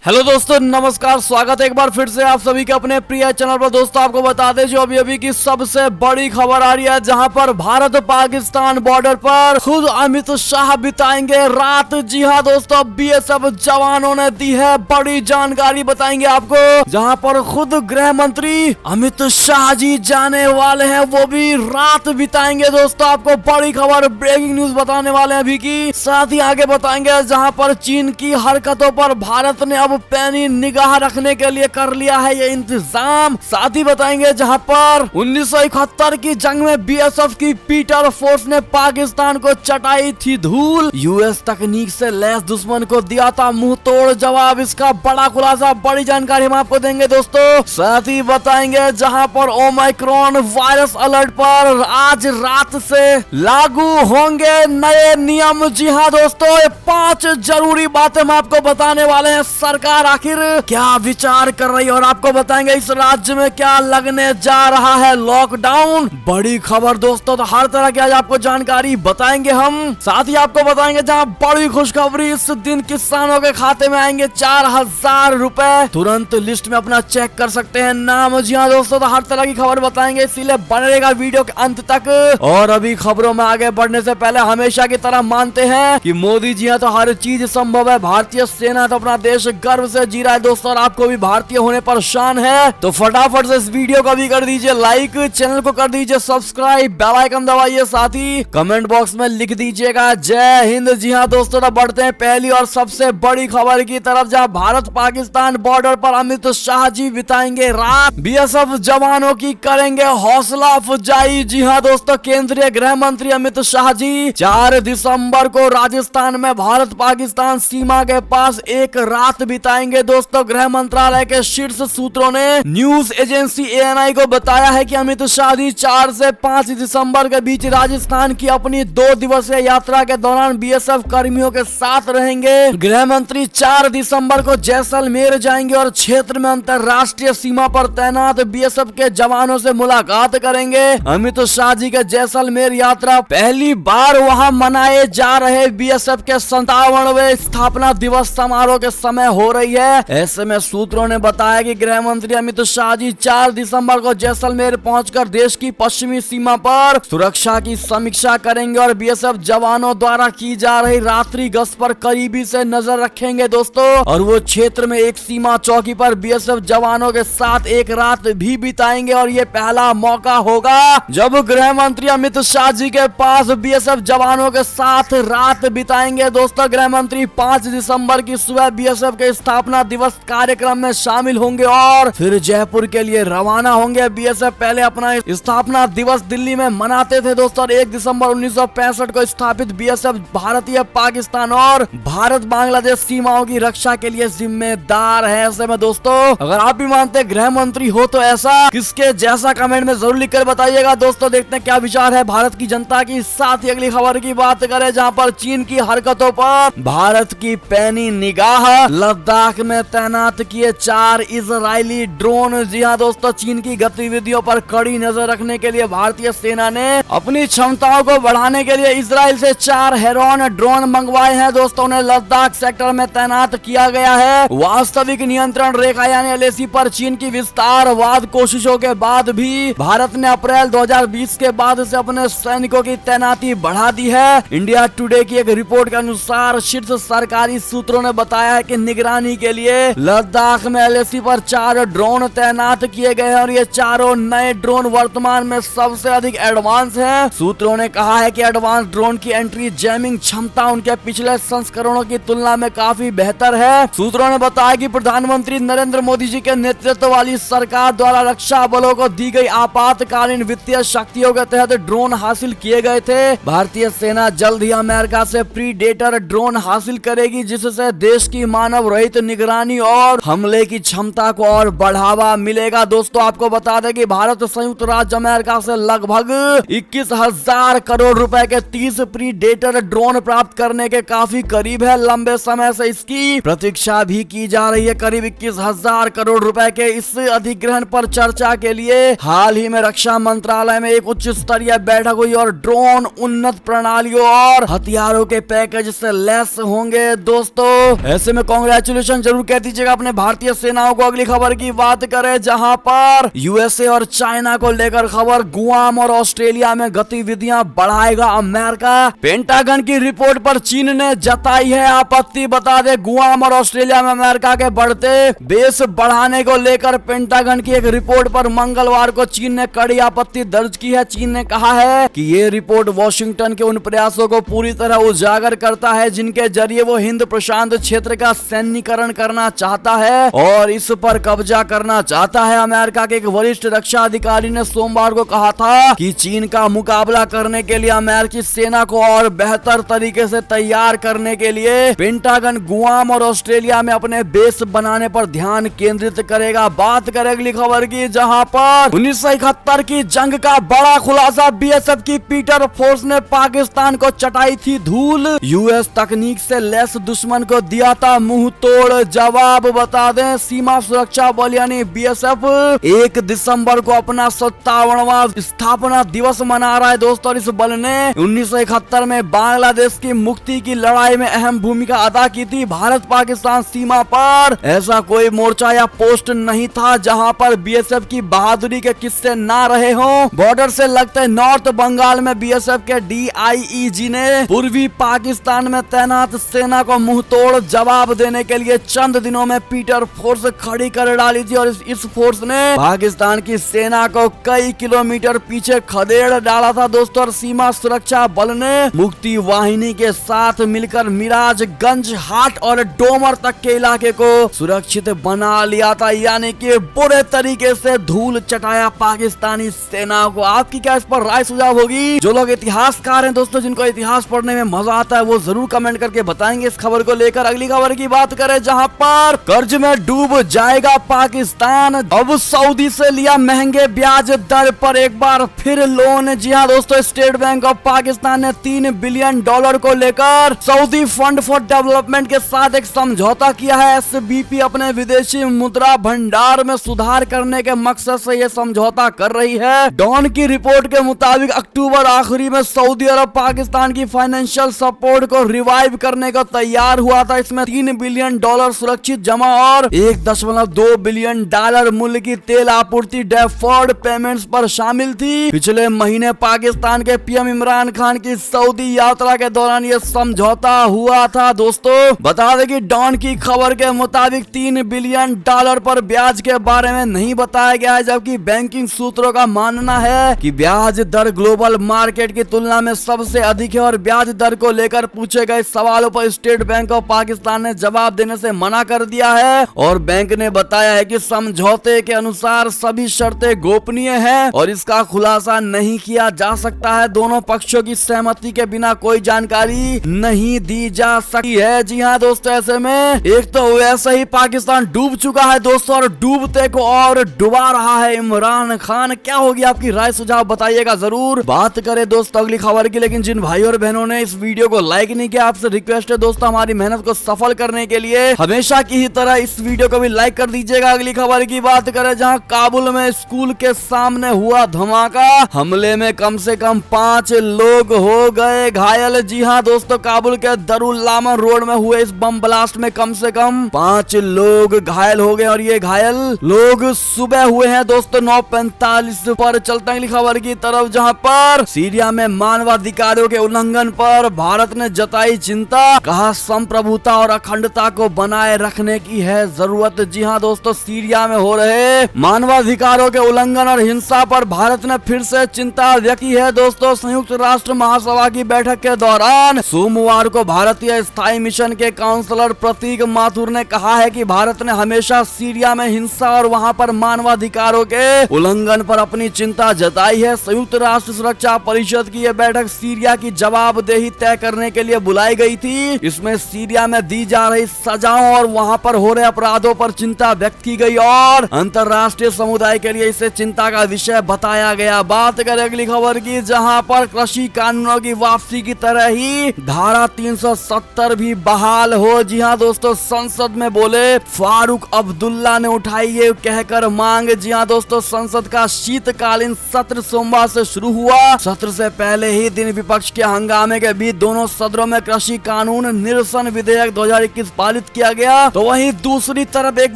Hello दोस्तों, नमस्कार। स्वागत है एक बार फिर से आप सभी के अपने प्रिय चैनल पर। दोस्तों आपको बता दें जो अभी की सबसे बड़ी खबर आ रही है, जहां पर भारत पाकिस्तान बॉर्डर पर खुद अमित शाह बिताएंगे रात। जी हां दोस्तों, बीएसएफ जवानों ने दी है बड़ी जानकारी, बताएंगे आपको, जहां पर खुद गृह मंत्री अमित शाह जी जाने वाले हैं, वो भी रात बिताएंगे। दोस्तों आपको बड़ी खबर, ब्रेकिंग न्यूज बताने वाले हैं अभी की। साथ ही आगे बताएंगे जहां पर चीन की हरकतों पर भारत ने अब पैनी निगाह रखने के लिए कर लिया है ये इंतजाम। साथ ही बताएंगे जहां पर 1971 की जंग में बीएसएफ की पीटर फोर्स ने पाकिस्तान को चटाई थी धूल। यूएस तकनीक से लैस दुश्मन को दिया था मुंह तोड़ जवाब। इसका बड़ा खुलासा, बड़ी जानकारी हम आपको देंगे दोस्तों। साथ ही बताएंगे जहां पर ओमाइक्रॉन वायरस अलर्ट पर आज रात से लागू होंगे नए नियम। जी हाँ दोस्तों, ये 5 जरूरी बातें हम आपको बताने वाले हैं। सरकार आखिर क्या विचार कर रही है और आपको बताएंगे इस राज्य में क्या लगने जा रहा है लॉकडाउन। बड़ी खबर दोस्तों, तो हर तरह की आज आपको जानकारी बताएंगे हम। साथ ही आपको बताएंगे जहां बड़ी खुशखबरी, इस दिन किसानों के खाते में आएंगे 4000 रुपए। तुरंत लिस्ट में अपना चेक कर सकते हैं नाम। जी हाँ दोस्तों, तो हर तरह की खबर बताएंगे, इसीलिए बने रहेगा वीडियो के अंत तक। और अभी खबरों में आगे बढ़ने से पहले हमेशा की तरह मानते हैं कि मोदी जी हैं तो हर चीज संभव है। भारतीय सेना तो अपना देश गर्व से जी रहा है दोस्तों, और आपको भी भारतीय होने पर शान है। तो फटाफट से इस वीडियो को भी कर दीजिए लाइक, चैनल को कर दीजिए सब्सक्राइब, बेल आइकन दबाइए, साथ ही कमेंट बॉक्स में लिख दीजिएगा जय हिंद। जी हाँ दोस्तों, तो बढ़ते हैं पहली और सबसे बड़ी खबर की तरफ, जहां भारत पाकिस्तान बॉर्डर पर अमित शाह जी बिताएंगे रात। बीएसएफ जवानों की करेंगे हौसला अफजाई। जी हाँ दोस्तों, केंद्रीय गृह मंत्री अमित शाह जी 4 दिसंबर को राजस्थान में भारत पाकिस्तान सीमा के पास एक रात बिताएंगे। दोस्तों गृह मंत्रालय के शीर्ष सूत्रों ने न्यूज एजेंसी एएनआई को बताया है कि अमित शाह जी 4 से 5 दिसंबर के बीच राजस्थान की अपनी 2 दिवसीय यात्रा के दौरान बीएसएफ कर्मियों के साथ रहेंगे। गृह मंत्री 4 दिसंबर को जैसलमेर जाएंगे और क्षेत्र में अंतरराष्ट्रीय सीमा पर तैनात बीएसएफ के जवानों से मुलाकात करेंगे। अमित शाह जी के जैसलमेर यात्रा पहली बार वहां मनाए जा रहे बीएसएफ के 57वें स्थापना दिवस समारोह के समय हो रही है। ऐसे में सूत्रों ने बताया कि गृह मंत्री अमित शाह जी 4 दिसंबर को जैसलमेर पहुंचकर देश की पश्चिमी सीमा पर सुरक्षा की समीक्षा करेंगे और बीएसएफ जवानों द्वारा की जा रही रात्रि गश्त पर करीबी से नजर रखेंगे दोस्तों। और वो क्षेत्र में एक सीमा चौकी पर बीएसएफ जवानों के साथ एक रात भी बिताएंगे और ये पहला मौका होगा जब गृह मंत्री अमित शाह जी के पास बीएसएफ जवानों के साथ रात बिताएंगे। दोस्तों गृह मंत्री 5 दिसंबर की सुबह बीएसएफ के स्थापना दिवस कार्यक्रम में शामिल होंगे और फिर जयपुर के लिए रवाना होंगे। बीएसएफ पहले अपना स्थापना दिवस दिल्ली में मनाते थे दोस्तों। 1 दिसंबर 1965 को स्थापित बीएसएफ भारतीय, पाकिस्तान और भारत बांग्लादेश सीमाओं की रक्षा के लिए जिम्मेदार है। ऐसे में दोस्तों अगर आप भी मानते गृह मंत्री हो तो ऐसा किसके जैसा कमेंट में जरूर लिखकर बताइएगा। दोस्तों देखते हैं क्या विचार है भारत की जनता की। साथ ही अगली खबर की बात करें, जहाँ पर चीन की हरकतों पर भारत की पैनी निगाह। लद्दाख में तैनात किए 4 इजरायली ड्रोन। जी हाँ दोस्तों, चीन की गतिविधियों पर कड़ी नजर रखने के लिए भारतीय सेना ने अपनी क्षमताओं को बढ़ाने के लिए इजराइल से 4 हेरॉन ड्रोन मंगवाए हैं। दोस्तों ने लद्दाख सेक्टर में तैनात किया गया है। वास्तविक नियंत्रण रेखा यानी एलएसी पर चीन की विस्तारवाद कोशिशों के बाद भी भारत ने अप्रैल 2020 के बाद से अपने सैनिकों की तैनाती बढ़ा दी है। इंडिया टुडे की एक रिपोर्ट के अनुसार शीर्ष सरकारी सूत्रों ने बताया है कि निगरानी के लिए लद्दाख में एलएसी पर 4 ड्रोन तैनात किए गए हैं और ये चारों नए ड्रोन वर्तमान में सबसे अधिक एडवांस हैं। सूत्रों ने कहा है कि एडवांस ड्रोन की एंट्री जैमिंग क्षमता उनके पिछले संस्करणों की तुलना में काफी बेहतर है। सूत्रों ने बताया कि प्रधानमंत्री नरेंद्र मोदी जी के नेतृत्व वाली सरकार द्वारा रक्षा बलों को दी गई आपातकालीन वित्तीय शक्तियों के तहत ड्रोन हासिल किए गए थे। भारतीय सेना जल्द ही अमेरिका से प्रीडेटर ड्रोन हासिल करेगी, जिससे देश की मानव रहित निगरानी और हमले की क्षमता को और बढ़ावा मिलेगा। दोस्तों आपको बता दें कि भारत संयुक्त राज्य अमेरिका से लगभग 21,000 करोड़ रुपए के 30 प्रीडेटर ड्रोन प्राप्त करने के काफी करीब है। लंबे समय से इसकी प्रतीक्षा भी की जा रही है। करीब 21,000 करोड़ रुपए के इस अधिग्रहण पर चर्चा के लिए हाल ही में रक्षा मंत्रालय में एक उच्च स्तरीय बैठक हुई और ड्रोन उन्नत प्रणालियों और हथियारों के पैकेज से लैस होंगे। दोस्तों ऐसे में कांग्रेचुलेशन कांग्रेचुलेशन जरूर कह दीजिएगा अपने भारतीय सेनाओं को। अगली खबर की बात करें जहां पर यूएसए और चाइना को लेकर खबर, गुआम और ऑस्ट्रेलिया में गतिविधियां बढ़ाएगा अमेरिका। पेंटागन की रिपोर्ट पर चीन ने जताई है आपत्ति। बता दे गुआम और ऑस्ट्रेलिया में अमेरिका के बढ़ते बेस बढ़ाने को लेकर पेंटागन की एक रिपोर्ट पर मंगलवार को चीन ने कड़ी आपत्ति दर्ज की है। चीन ने कहा है कि ये रिपोर्ट वॉशिंगटन के उन प्रयासों को पूरी तरह उजागर करता है जिनके जरिए वो हिंद प्रशांत क्षेत्र का सैन्यीकरण करना चाहता है और इस पर कब्जा करना चाहता है। अमेरिका के एक वरिष्ठ रक्षा अधिकारी ने सोमवार को कहा था कि चीन का मुकाबला करने के लिए अमेरिकी सेना को और बेहतर तरीके से तैयार करने के लिए पेंटागन गुआम और ऑस्ट्रेलिया में अपने बेस बनाने पर ध्यान केंद्रित करेगा। बात करें अगली खबर की जहां पर 1971 की जंग का बड़ा खुलासा, बीएसएफ की पीटर फोर्स ने पाकिस्तान को चटाई थी धूल। यूएस तकनीक से लैस दुश्मन को दिया था मुंह तोड़ जवाब। बता दें सीमा सुरक्षा बल यानी बीएसएफ 1 दिसंबर को अपना 57वां स्थापना दिवस मना रहा है दोस्तों। और इस बल ने 1971 में बांग्लादेश की मुक्ति की लड़ाई में अहम भूमिका अदा की थी। भारत पाकिस्तान सीमा पर ऐसा कोई मोर्चा या पोस्ट नहीं था जहां पर बीएसएफ की बहादुरी के किस्से ना रहे हों। बॉर्डर से लगते नॉर्थ बंगाल में बीएसएफ के डीआईईजी ने पूर्वी पाकिस्तान में तैनात सेना को मुंह तोड़ जवाब देने के लिए चंद दिनों में पीटर फोर्स खड़ी कर डाली थी। और इस फोर्स ने पाकिस्तान की सेना को कई किलोमीटर पीछे खदेड़ डाला था दोस्तों। और सीमा सुरक्षा बल ने मुक्ति वाहिनी के साथ मिलकर मिराजगंज, हाट और डोमर तक के इलाके को सुरक्षित बना लिया था, यानी कि बुरे तरीके से धूल चटाया पाकिस्तानी सेना को। आपकी क्या इस पर राय सुझाव होगी? जो लोग इतिहासकार हैं दोस्तों, जिनको इतिहास पढ़ने में मजा आता है, वो जरूर कमेंट करके बताएंगे इस खबर को लेकर। अगली खबर की बात करें जहां पर कर्ज में डूब जाएगा पाकिस्तान, अब सऊदी से लिया महंगे ब्याज दर पर एक बार फिर लोन। जी हाँ दोस्तों, स्टेट बैंक ऑफ पाकिस्तान ने $3 बिलियन को लेकर सऊदी फंड फॉर डेवलपमेंट के साथ एक समझौता किया है। एसबीपी अपने विदेशी मुद्रा भंडार में सुधार करने के मकसद से यह समझौता कर रही है। डॉन की रिपोर्ट के मुताबिक अक्टूबर आखिरी में सऊदी अरब पाकिस्तान की फाइनेंशियल सपोर्ट को रिवाइव करने को तैयार हुआ था। इसमें $3 बिलियन सुरक्षित जमा और $1.2 बिलियन मूल्य की तेल आपूर्ति डेफर्ड पेमेंट्स पर शामिल थी। पिछले महीने पाकिस्तान के पीएम इमरान खान की सऊदी यात्रा के दौरान यह समझौता हुआ था दोस्तों। बता दें कि डॉन की खबर के मुताबिक $3 बिलियन पर ब्याज के बारे में नहीं बताया गया है, जबकि बैंकिंग सूत्रों का मानना है कि ब्याज दर ग्लोबल मार्केट की तुलना में सबसे अधिक है। और ब्याज दर को लेकर पूछे गए सवालों पर स्टेट बैंक ऑफ पाकिस्तान ने जवाब देने से मना कर दिया है। और बैंक ने बताया है कि समझौते के अनुसार सभी शर्तें गोपनीय हैं और इसका खुलासा नहीं किया जा सकता है। दोनों पक्षों की सहमति के बिना कोई जानकारी नहीं दी जा सकती है। जी हाँ दोस्तों, ऐसे में एक तो वैसे ही पाकिस्तान डूब चुका है दोस्तों, और डूबते को और डुबा रहा है इमरान खान। क्या होगी आपकी राय सुझाव बताइएगा जरूर। बात करें दोस्तों अगली खबर की, लेकिन जिन भाई और बहनों ने इस वीडियो को लाइक नहीं किया, आपसे रिक्वेस्ट है दोस्तों, हमारी मेहनत को सफल करने के लिए हमेशा की ही तरह इस वीडियो को भी लाइक कर दीजिएगा। अगली खबर की बात करें जहां काबुल में स्कूल के सामने हुआ धमाका, हमले में कम से कम 5 लोग हो गए घायल। जी हाँ दोस्तों, काबुल के दरुल लामन रोड में हुए इस बम ब्लास्ट में कम से कम 5 लोग घायल हो गए और ये घायल लोग सुबह हुए हैं दोस्तों 9:45 पर। चलते हैं अगली खबर की तरफ जहां पर सीरिया में मानवाधिकारों के उल्लंघन पर भारत ने जताई चिंता, कहा संप्रभुता और अखंडता को बनाए रखने की है जरूरत। जी हाँ दोस्तों, सीरिया में हो रहे मानवाधिकारों के उल्लंघन और हिंसा पर भारत ने फिर से चिंता व्यक्त की है दोस्तों। संयुक्त राष्ट्र महासभा की बैठक के दौरान सोमवार को भारतीय स्थायी मिशन के काउंसलर प्रतीक माथुर ने कहा है कि भारत ने हमेशा सीरिया में हिंसा और वहां पर मानवाधिकारों के उल्लंघन पर अपनी चिंता जताई है। संयुक्त राष्ट्र सुरक्षा परिषद की यह बैठक सीरिया की जवाबदेही तय करने के लिए बुलाई गई थी। इसमें सीरिया में दी जा रही सजाओं और वहां पर हो रहे अपराधों पर चिंता व्यक्त की गई और अंतर्राष्ट्रीय समुदाय के लिए इसे चिंता का विषय बताया गया। बात करें अगली खबर की, जहां पर कृषि कानूनों की वापसी की तरह ही धारा 370 भी बहाल हो। जी हाँ दोस्तों, संसद में बोले फारूक अब्दुल्ला ने उठाई ये कहकर मांग। जी हाँ दोस्तों, संसद का शीतकालीन सत्र सोमवार से शुरू हुआ। सत्र से पहले ही दिन विपक्ष के हंगामे के बीच दोनों सदनों में कृषि कानून निरसन विधेयक 2021 पारित सम्मानित किया गया। तो वहीं दूसरी तरफ एक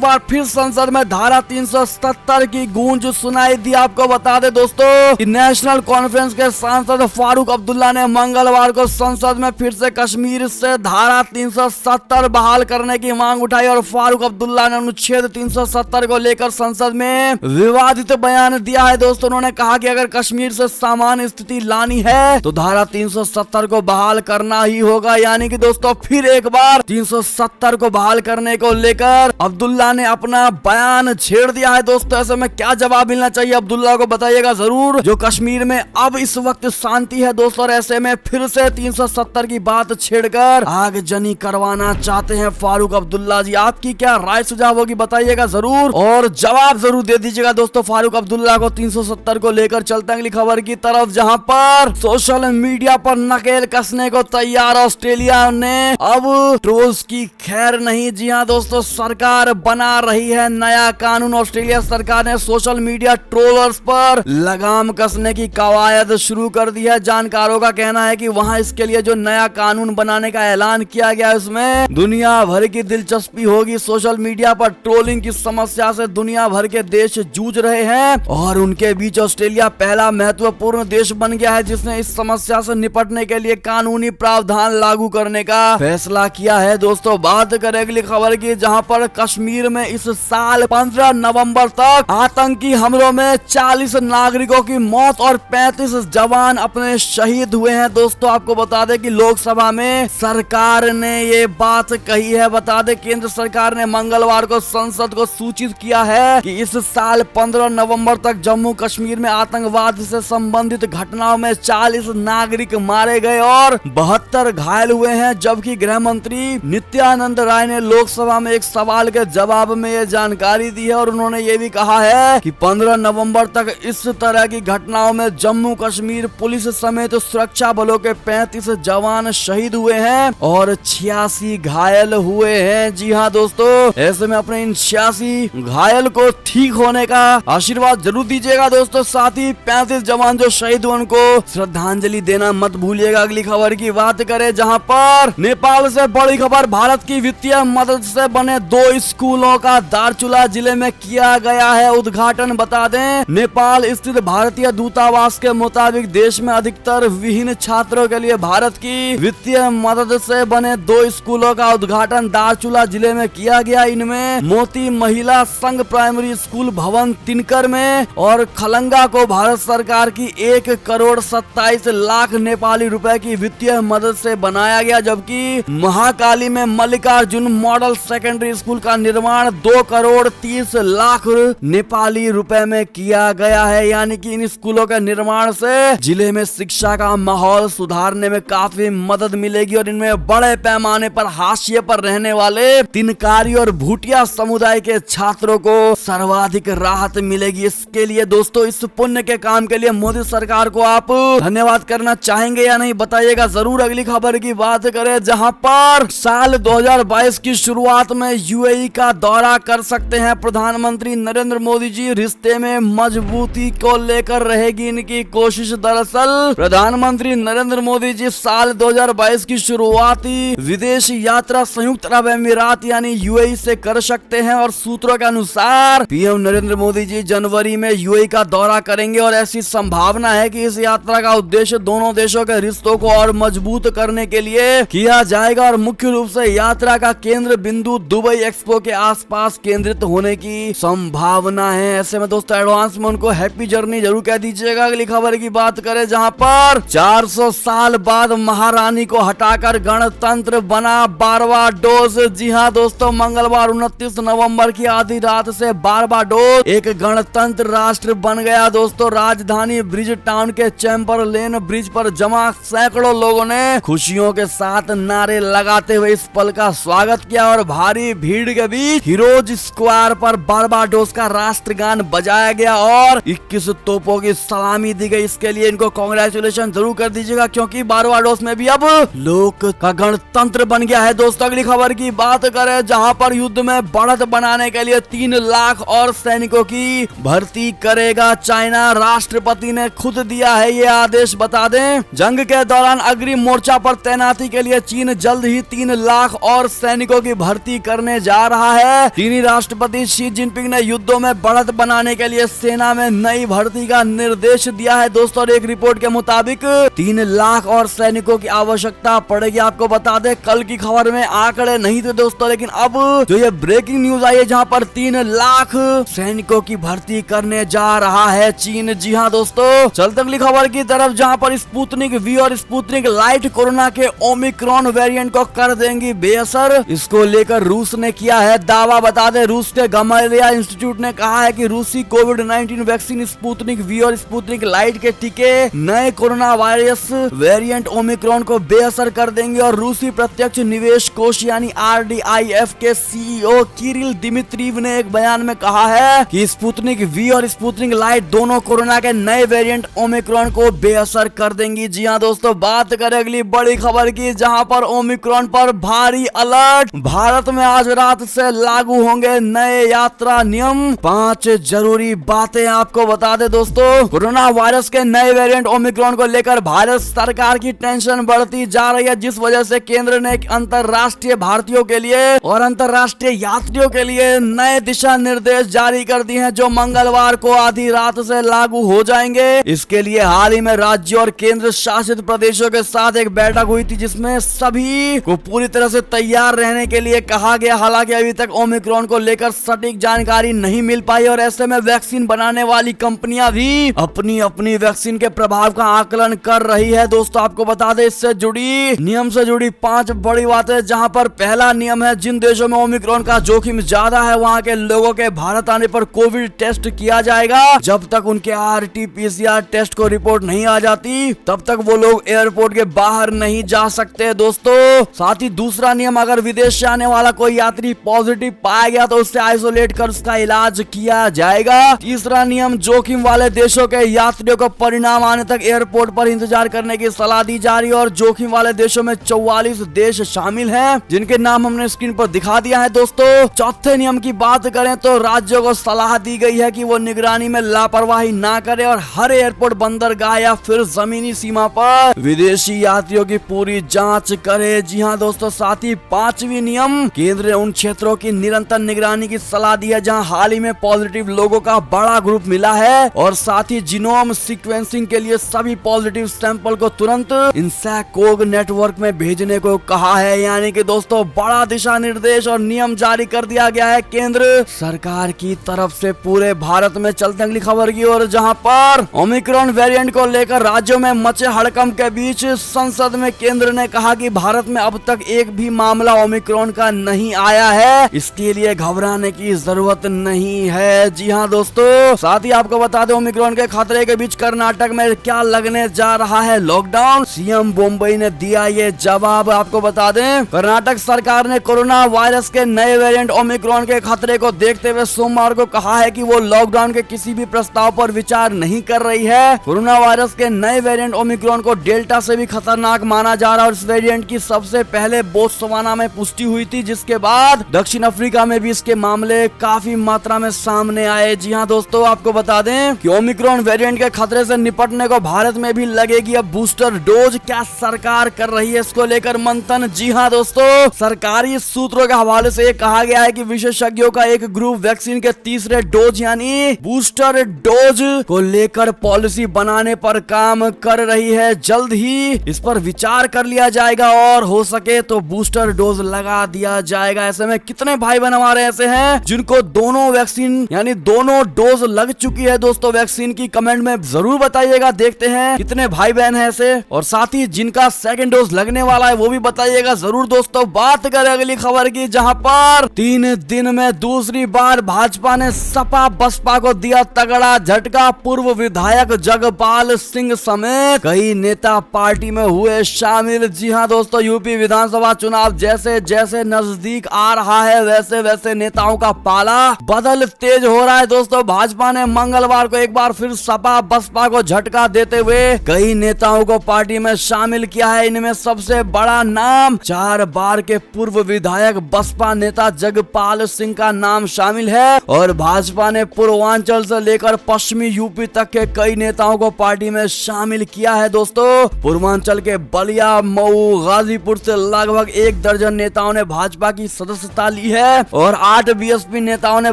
बार फिर संसद में धारा 370 की गूंज सुनाई दी। आपको बता दे दोस्तों कि नेशनल कॉन्फ्रेंस के सांसद फारूक अब्दुल्ला ने मंगलवार को संसद में फिर से कश्मीर से धारा 370 बहाल करने की मांग उठाई और फारूक अब्दुल्ला ने अनुच्छेद 370 को लेकर संसद में विवादित बयान दिया है। दोस्तों उन्होंने कहा कि अगर कश्मीर से सामान्य स्थिति लानी है तो धारा 370 को बहाल करना ही होगा। यानी कि दोस्तों फिर एक बार 370 को बहाल करने को लेकर अब्दुल्ला ने अपना बयान छेड़ दिया है। दोस्तों ऐसे में क्या जवाब मिलना चाहिए अब्दुल्ला को, बताइएगा जरूर। जो कश्मीर में अब इस वक्त शांति है दोस्तों, और ऐसे में फिर से 370 की बात छेड़कर आगजनी करवाना चाहते हैं फारूक अब्दुल्ला जी। आपकी क्या राय सुझाव होगी बताइएगा जरूर, और जवाब जरूर दे दीजिएगा दोस्तों फारूक अब्दुल्ला को। 370 को लेकर चलते हैं अगली खबर की तरफ, जहां पर सोशल मीडिया पर नकेल कसने को तैयार ऑस्ट्रेलिया ने अब ट्रोल्स की खैर नहीं। जी हाँ दोस्तों, सरकार बना रही है नया कानून। ऑस्ट्रेलिया सरकार ने सोशल मीडिया ट्रोलर्स पर लगाम कसने की कवायद शुरू कर दी है। जानकारों का कहना है कि वहां इसके लिए जो नया कानून बनाने का ऐलान किया गया, इसमें दुनिया भर की दिलचस्पी होगी। सोशल मीडिया पर ट्रोलिंग की समस्या से दुनिया भर के देश जूझ रहे हैं और उनके बीच ऑस्ट्रेलिया पहला महत्वपूर्ण देश बन गया है जिसने इस समस्या से निपटने के लिए कानूनी प्रावधान लागू करने का फैसला किया है। दोस्तों बात करें अगली खबर की, जहां पर कश्मीर में इस साल 15 नवंबर तक आतंकी हमलों में 40 नागरिकों की मौत और 35 जवान अपने शहीद हुए हैं। दोस्तों आपको बता दें कि लोकसभा में सरकार ने ये बात कही है। बता दें केंद्र सरकार ने मंगलवार को संसद को सूचित किया है कि इस साल 15 नवंबर तक जम्मू कश्मीर में आतंकवाद से संबंधित घटनाओं में 40 नागरिक मारे गए और 72 घायल हुए हैं। जबकि गृह मंत्री नित्यानंद राय ने लोकसभा में एक सवाल के जवाब में ये जानकारी दी है और उन्होंने ये भी कहा है कि 15 नवंबर तक इस तरह की घटनाओं में जम्मू कश्मीर पुलिस समेत सुरक्षा बलों के 35 जवान शहीद हुए हैं और 86 घायल हुए हैं। जी हाँ दोस्तों, ऐसे में अपने इन 86 घायल को ठीक होने का आशीर्वाद जरूर दीजिएगा दोस्तों। साथ ही 35 जवान जो शहीद हुए उनको श्रद्धांजलि देना मत भूलिएगा। अगली खबर की बात करें, जहां पर नेपाल से बड़ी खबर, भारत की वित्तीय मदद से बने 2 स्कूलों का दारचूला जिले में किया गया है उद्घाटन। बता दें नेपाल स्थित भारतीय दूतावास के मुताबिक देश में अधिकतर विहीन छात्रों के लिए भारत की वित्तीय मदद से बने 2 स्कूलों का उद्घाटन दारचूला जिले में किया गया। इनमें मोती महिला संघ प्राइमरी स्कूल भवन तिनकर में और खलंगा को भारत सरकार की 1 करोड़ 27 लाख नेपाली रुपए की वित्तीय मदद से बनाया गया। जबकि महाकाली में मल्लिकार्जुन मॉडल सेकेंडरी स्कूल का निर्माण 2 करोड़ 30 लाख नेपाली रुपए में किया गया है। यानी कि इन स्कूलों के निर्माण से जिले में शिक्षा का माहौल सुधारने में काफी मदद मिलेगी और इनमें बड़े पैमाने पर हाशिए पर रहने वाले तिनकारी और भूटिया समुदाय के छात्रों को सर्वाधिक राहत मिलेगी। इसके लिए दोस्तों इस पुण्य के काम के लिए मोदी सरकार को आप धन्यवाद करना चाहेंगे या नहीं बताइएगा जरूर। अगली खबर की बात करें, जहां पर साल 2022 की शुरुआत में यूएई का दौरा कर सकते हैं प्रधानमंत्री नरेंद्र मोदी जी। रिश्ते में मजबूती को लेकर रहेगी इनकी कोशिश। दरअसल प्रधानमंत्री नरेंद्र मोदी जी साल 2022 की शुरुआती विदेश यात्रा संयुक्त अरब अमीरात यानी यूएई से कर सकते हैं और सूत्रों के अनुसार पीएम नरेंद्र मोदी जी जनवरी में यूएई का दौरा करेंगे और ऐसी संभावना है कि इस यात्रा का उद्देश्य दोनों देशों के रिश्तों को और मजबूत करने के लिए किया जाएगा और मुख्य रूप से यात्रा का केंद्र बिंदु दुबई एक्सपो के आसपास केंद्रित होने की संभावना है। ऐसे में दोस्तों एडवांस में उनको हैप्पी जर्नी जरूर कह दीजिएगा। अगली खबर की बात करें, जहां पर 400 साल बाद महारानी को हटाकर गणतंत्र बना 12वां डोज। जी हाँ दोस्तों, मंगलवार 29 नवंबर की आधी रात से 12वां डोज एक गणतंत्र राष्ट्र बन गया। दोस्तों राजधानी ब्रिज टाउन के चैम्बरलेन ब्रिज पर जमा सैकड़ों लोगों ने खुशियों के साथ नारे लगाते हुए इस पल का स्वागत किया और भारी भीड़ के बीच हीरोज स्क्वायर पर 12वां डोज का राष्ट्रगान बजाया गया और 21 तोपों की सलामी दी गई। इसके लिए इनको कांग्रेचुलेशन जरूर कर दीजिएगा क्योंकि 12वां डोज में भी अब लोक का गणतंत्र बन गया है। दोस्तों अगली खबर की बात करें, जहां पर युद्ध में बढ़त बनाने के लिए 3 लाख और सैनिकों की भर्ती करेगा चाइना। राष्ट्रपति ने खुद दिया है ये आदेश। बता दें जंग के दौरान अग्रिम मोर्चा पर तैनाती के लिए चीन जल्द ही 3 लाख और और सैनिकों की भर्ती करने जा रहा है। चीनी राष्ट्रपति शी जिनपिंग ने युद्धों में बढ़त बनाने के लिए सेना में नई भर्ती का निर्देश दिया है दोस्तों। और एक रिपोर्ट के मुताबिक 3 लाख और सैनिकों की आवश्यकता पड़ेगी। आपको बता दें कल की खबर में आंकड़े नहीं थे दोस्तों, लेकिन अब जो ये ब्रेकिंग न्यूज आई है जहां पर 3 लाख सैनिकों की भर्ती करने जा रहा है चीन। जी हाँ दोस्तों, चलते अगली खबर की तरफ जहां पर स्पुतनिक वी और स्पुतनिक लाइट कोरोना के ओमिक्रॉन वेरिएंट को कर देंगी बेअसर। इसको लेकर रूस ने किया है दावा। बता दें रूस के गमालिया इंस्टीट्यूट ने कहा है कि रूसी कोविड-19 वैक्सीन स्पुतनिक वी और स्पुतनिक लाइट के टीके नए कोरोना वायरस वेरिएंट ओमिक्रॉन को बेअसर कर देंगे। और रूसी प्रत्यक्ष निवेश कोष यानी RDIF के CEO किरिल दिमित्रीव ने एक बयान में कहा है कि स्पुतनिक वी और स्पुतनिक लाइट दोनों कोरोना के नए वेरिएंट ओमिक्रॉन को बेअसर कर देंगी। जी हाँ दोस्तों, बात करें अगली बड़ी खबर की जहां पर ओमिक्रॉन पर भारी अलर्ट। भारत में आज रात से लागू होंगे नए यात्रा नियम। 5 जरूरी बातें आपको बता दे दोस्तों। कोरोना वायरस के नए वेरिएंट ओमिक्रॉन को लेकर भारत सरकार की टेंशन बढ़ती जा रही है, जिस वजह से केंद्र ने अंतरराष्ट्रीय भारतीयों के लिए और अंतरराष्ट्रीय यात्रियों के लिए नए दिशा निर्देश जारी कर दिए हैं, जो मंगलवार को आधी रात से लागू हो जाएंगे। इसके लिए हाल ही में राज्यों और केंद्र शासित प्रदेशों के साथ एक बैठक हुई थी, जिसमें सभी को पूरी तरह से तैयार रहने के लिए कहा गया। हालांकि अभी तक ओमिक्रॉन को लेकर सटीक जानकारी नहीं मिल पाई और ऐसे में वैक्सीन बनाने वाली कंपनियां भी अपनी अपनी वैक्सीन के प्रभाव का आकलन कर रही है। दोस्तों आपको बता दें इससे जुड़ी नियम से जुड़ी 5 बड़ी बातें, जहां पर पहला नियम है जिन देशों में ओमिक्रॉन का जोखिम ज्यादा है वहां के लोगों के भारत आने पर कोविड टेस्ट किया जाएगा। जब तक उनके RT-PCR टेस्ट को रिपोर्ट नहीं आ जाती तब तक वो लोग एयरपोर्ट के बाहर नहीं जा सकते दोस्तों। साथ ही दूसरा नियम, अगर विदेश से आने वाला कोई यात्री पॉजिटिव पाया गया तो उससे आइसोलेट कर उसका इलाज किया जाएगा। तीसरा नियम, जोखिम वाले देशों के यात्रियों को परिणाम आने तक एयरपोर्ट पर इंतजार करने की सलाह दी जा रही है। और जोखिम वाले देशों में 44 देश शामिल हैं, जिनके नाम हमने स्क्रीन पर दिखा दिया है दोस्तों। चौथे नियम की बात करें तो राज्यों को सलाह दी गई है कि वो निगरानी में लापरवाही ना करे और हर एयरपोर्ट, बंदरगाह या फिर जमीनी सीमा पर विदेशी यात्रियों की पूरी जांच करे। जी हाँ दोस्तों, साथ ही 5वीं नियम, केंद्र ने उन क्षेत्रों की निरंतर निगरानी की सलाह दी है जहां हाल ही में पॉजिटिव लोगों का बड़ा ग्रुप मिला है। और साथ ही जीनोम सीक्वेंसिंग के लिए सभी पॉजिटिव सैंपल को तुरंत इंसैकोग नेटवर्क में भेजने को कहा है। यानी कि दोस्तों बड़ा दिशा निर्देश और नियम जारी कर दिया गया है केंद्र सरकार की तरफ से पूरे भारत में। चलते अगली खबर की ओर जहां पर ओमिक्रॉन वेरिएंट को लेकर राज्यों में मचे हड़कंप के बीच संसद में केंद्र ने कहा कि भारत में अब तक एक भी मामला ओमिक्रॉन का नहीं आया है, इसके लिए घबराने की जरूरत नहीं है। जी हाँ दोस्तों, साथ ही आपको बता दें ओमिक्रॉन के खतरे के बीच कर्नाटक में क्या लगने जा रहा है लॉकडाउन। सीएम मुंबई ने दिया ये जवाब। आपको बता दें कर्नाटक सरकार ने कोरोना वायरस के नए वेरिएंट ओमिक्रॉन के खतरे को देखते हुए सोमवार को कहा है कि वो लॉकडाउन के किसी भी प्रस्ताव पर विचार नहीं कर रही है। कोरोना वायरस के नए वेरिएंट ओमिक्रॉन को डेल्टा से भी खतरनाक माना जा रहा है और इस वेरिएंट की सबसे पहले बोत्सवाना में पुष्टि हुई थी, जिसके बाद दक्षिण अफ्रीका में भी इसके मामले काफी मात्रा में सामने आए। जी हाँ दोस्तों, आपको बता दें कि ओमिक्रॉन वेरिएंट के खतरे से निपटने को भारत में भी लगेगी अब बूस्टर डोज। क्या सरकार कर रही है इसको लेकर मंथन? जी हाँ दोस्तों, सरकारी सूत्रों के हवाले से कहा गया है कि विशेषज्ञों का एक ग्रुप वैक्सीन के तीसरे डोज यानी बूस्टर डोज को लेकर पॉलिसी बनाने पर काम कर रही है। जल्द ही इस पर विचार कर लिया जाएगा और हो सके तो बूस्टर डोज लगा दिया जाएगा। ऐसे में कितने भाई बहन हमारे ऐसे हैं जिनको दोनों वैक्सीन यानी दोनों डोज लग चुकी है दोस्तों वैक्सीन की? कमेंट में जरूर बताइएगा, देखते हैं कितने भाई बहन है ऐसे। और साथ ही जिनका सेकंड डोज लगने वाला है वो भी बताइएगा जरूर दोस्तों। बात करें अगली खबर की जहां पर 3 दिन में दूसरी बार भाजपा ने सपा बसपा को दिया तगड़ा झटका। पूर्व विधायक जगपाल सिंह समेत कई नेता पार्टी में हुए शामिल। जी हां दोस्तों, यूपी विधानसभा चुनाव जैसे जैसे नजदीक आ रहा है वैसे वैसे नेताओं का पाला बदल तेज हो रहा है दोस्तों। भाजपा ने मंगलवार को एक बार फिर सपा बसपा को झटका देते हुए कई नेताओं को पार्टी में शामिल किया है। इनमें सबसे बड़ा नाम 4 बार के पूर्व विधायक बसपा नेता जगपाल सिंह का नाम शामिल है। और भाजपा ने पूर्वांचल से लेकर पश्चिमी यूपी तक के कई नेताओं को पार्टी में शामिल किया है दोस्तों। पूर्वांचल के बलिया, मऊ, गाजीपुर से लगभग 1 दर्जन नेताओं ने भाजपा की सदस्यता ली है और 8 बीएसपी नेताओं ने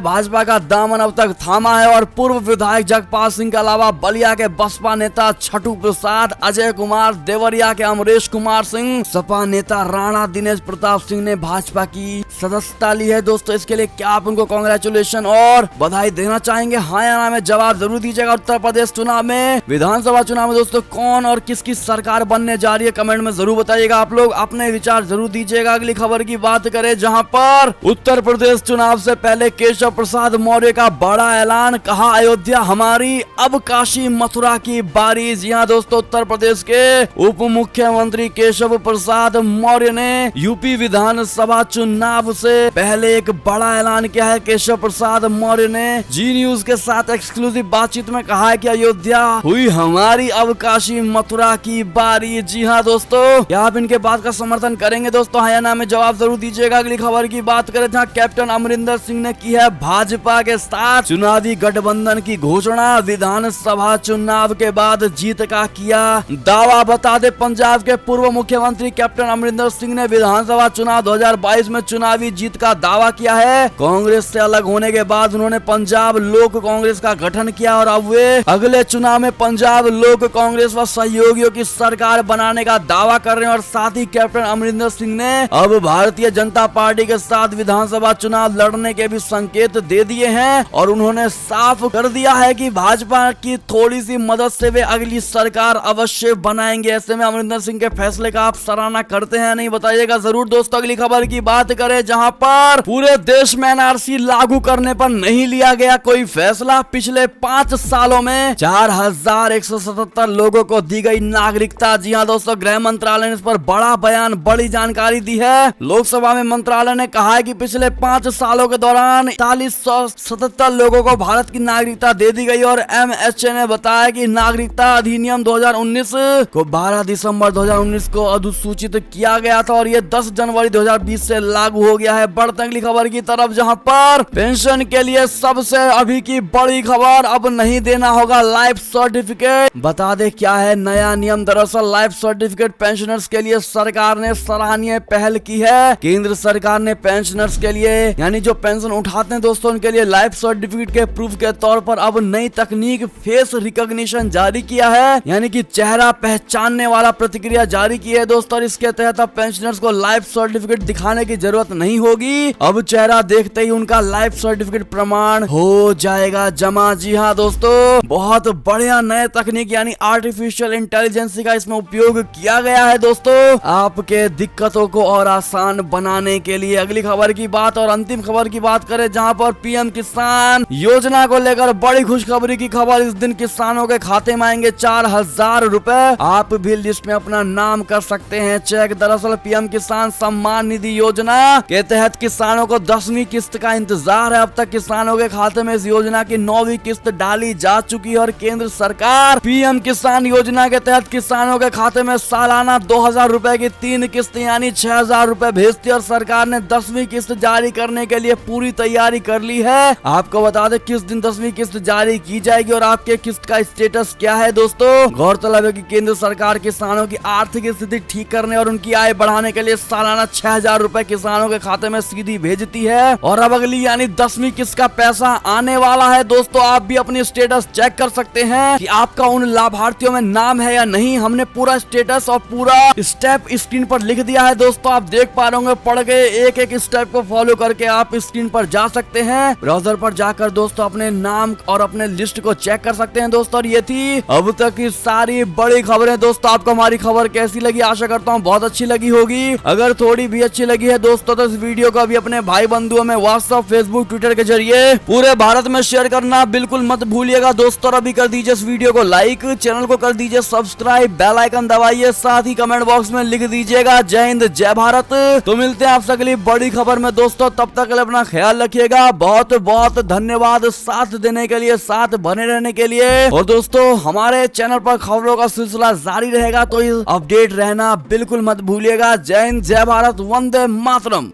भाजपा का दामन अब तक थामा है। और पूर्व विधायक जगपाल सिंह के अलावा बलिया के बसपा नेता छठू प्रसाद, अजय कुमार, देवरिया के अमरेश कुमार सिंह, सपा नेता राणा दिनेश प्रताप सिंह ने भाजपा की सदस्यता ली है। दोस्तों इसके लिए क्या आप उनको कांग्रेचुलेशन और बधाई देना चाहेंगे? हाँ या ना में जवाब जरूर दीजिएगा। उत्तर प्रदेश चुनाव में, विधानसभा चुनाव में दोस्तों कौन और किसकी सरकार बनने जा रही है, कमेंट में जरूर बताइएगा। आप लोग अपने विचार जरूर दीजिएगा। अगली खबर की बात करें, जहां पर उत्तर प्रदेश चुनाव से पहले केशव प्रसाद मौर्य का बड़ा ऐलान, कहा अयोध्या हमारी, अब काशी मथुरा की बारी। जी हां दोस्तों, उत्तर प्रदेश के उप मुख्यमंत्री केशव प्रसाद मौर्य ने यूपी विधानसभा चुनाव से पहले एक बड़ा ऐलान किया है। केशव प्रसाद मौर्य ने जी न्यूज के साथ एक्सक्लूसिव बातचीत में कहा है कि अयोध्या हुई हमारी, अब काशी मथुरा की बारी। जी हाँ दोस्तों, क्या आप इनके बात का समर्थन करेंगे? दोस्तों हाँ या ना में जवाब जरूर दीजिएगा। अगली खबर की बात करें, जहाँ कैप्टन अमरिंदर सिंह ने की है भाजपा के साथ चुनावी गठबंधन की घोषणा। विधानसभा चुनाव के बाद जीत का किया दावा। बता दे, पंजाब के पूर्व मुख्यमंत्री कैप्टन अमरिंदर सिंह ने विधानसभा चुनाव 2022 में चुनावी जीत का दावा किया है। कांग्रेस से अलग होने के बाद उन्होंने पंजाब लोक कांग्रेस का गठन किया और अब वे अगले चुनाव में पंजाब लोक कांग्रेस व सहयोगियों की सरकार बनाने का दावा कर रहे हैं। और साथ ही कैप्टन अमरिंदर सिंह ने अब भारतीय जनता पार्टी के साथ विधानसभा चुनाव लड़ने के भी संकेत दे दिए हैं और उन्होंने साफ कर दिया है कि भाजपा की थोड़ी सी मदद से वे अगली सरकार अवश्य बनाएंगे। ऐसे में अमरिंदर सिंह के फैसले का आप सराहना करते हैं नहीं, बताइएगा जरूर। दोस्तों अगली खबर की बात करें, जहां पर पूरे देश में एनआरसी लागू करने पर नहीं लिया गया कोई फैसला। पिछले 5 सालों में 4177 लोगों को दी गई नागरिकता। जी हां दोस्तों, गृह मंत्रालय ने इस पर बड़ा बयान, बड़ी जानकारी दी है। लोकसभा में मंत्रालय ने कहा है कि पिछले 5 सालों के दौरान 4177 लोगों को भारत की नागरिकता दे दी गई। और एमएचए ने बताया कि नागरिकता अधिनियम 2019 को 12 दिसंबर 2019 को अधिसूचित किया गया था और ये 10 जनवरी 2020 से लागू हो गया है। बढ़ते अगली खबर की तरफ, जहां पर पेंशन के लिए सबसे अभी की बड़ी खबर, अब नहीं देना होगा लाइफ सर्टिफिकेट। बता दे क्या है नया नियम। दरअसल लाइफ सर्टिफिकेट पेंशनर्स के लिए सरकार ने सराहनीय पहल की है। केंद्र सरकार ने पेंशनर्स के लिए, यानी जो पेंशन उठाते हैं दोस्तों, उनके लिए लाइफ सर्टिफिकेट के प्रूफ के तौर पर अब नई तकनीक फेस रिकॉग्निशन जारी किया है, यानी कि चेहरा पहचानने वाला प्रतिक्रिया जारी की है दोस्तों। इसके तहत अब पेंशनर्स को लाइफ सर्टिफिकेट दिखाने की जरूरत नहीं होगी। अब चेहरा देखते ही उनका लाइफ सर्टिफिकेट प्रमाण हो जाएगा जमा। जी हाँ दोस्तों, बहुत बढ़िया नए तकनीक यानी आर्टिफिशियल इंटेलिजेंस का इसमें उपयोग किया गया है दोस्तों, आपके दिक्कतों को और आसान बनाने के लिए। अगली खबर की बात और अंतिम खबर की बात करें, जहां पर पीएम किसान योजना को लेकर बड़ी खुशखबरी की खबर। इस दिन किसानों के खाते में आएंगे 4000 रुपए। आप भी लिस्ट में अपना नाम कर सकते हैं चेक। दरअसल पीएम किसान सम्मान निधि योजना के तहत किसानों को 10वीं किस्त का इंतजार है। अब तक किसानों के खाते में इस योजना की 9वीं किस्त डाली जा चुकी है और केंद्र सरकार पीएम किसान योजना के तहत किसानों के खाते में सालाना 2000 रुपए की 3 किस्त यानी 6000 रुपए भेजती है और सरकार ने 10वीं किस्त जारी करने के लिए पूरी तैयारी कर ली है। आपको बता दें किस दिन 10वीं किस्त जारी की जाएगी और आपके किस्त का स्टेटस क्या है दोस्तों। गौरतलब है कि केंद्र सरकार किसानों की आर्थिक स्थिति ठीक करने और उनकी आय बढ़ाने के लिए सालाना 6000 रुपए किसानों के खाते में सीधी भेजती है और अब अगली यानी 10वीं किस्त का पैसा आने वाला है दोस्तों। आप भी अपनी स्टेटस चेक कर सकते हैं कि आपका उन लाभार्थियों में नाम है या नहीं। हमने पूरा स्टेटस और पूरा स्टेप स्क्रीन पर लिख दिया है दोस्तों, आप देख पा रहे होंगे। पढ़ के एक एक स्टेप को फॉलो करके आप स्क्रीन पर जा सकते हैं। ब्राउजर पर जाकर दोस्तों अपने नाम और अपने लिस्ट को चेक कर सकते हैं दोस्तों। और ये थी अब तक की सारी बड़ी खबरें दोस्तों। आपको हमारी खबर कैसी लगी? आशा करता हूँ बहुत अच्छी लगी होगी। अगर थोड़ी भी अच्छी लगी है दोस्तों तो इस वीडियो को भी अपने भाई बंधुओं में व्हाट्सएप, फेसबुक, ट्विटर के जरिए पूरे भारत में शेयर करना बिल्कुल मत भूलिएगा दोस्तों। अभी कर दीजिए इस वीडियो को लाइक, चैनल को कर दीजिए सब्सक्राइब, बेल आइकन दबाइए, साथ ही कमेंट बॉक्स में लिख दीजिएगा जय हिंद जय भारत। तो मिलते हैं आपसे अगली बड़ी खबर में दोस्तों, तब तक के लिए अपना ख्याल रखिएगा। बहुत बहुत धन्यवाद साथ देने के लिए, साथ बने रहने के लिए। और दोस्तों हमारे चैनल पर खबरों का सिलसिला जारी रहेगा तो अपडेट रहना बिल्कुल मत भूलिएगा। जय हिंद जय भारत, वंदे मातरम।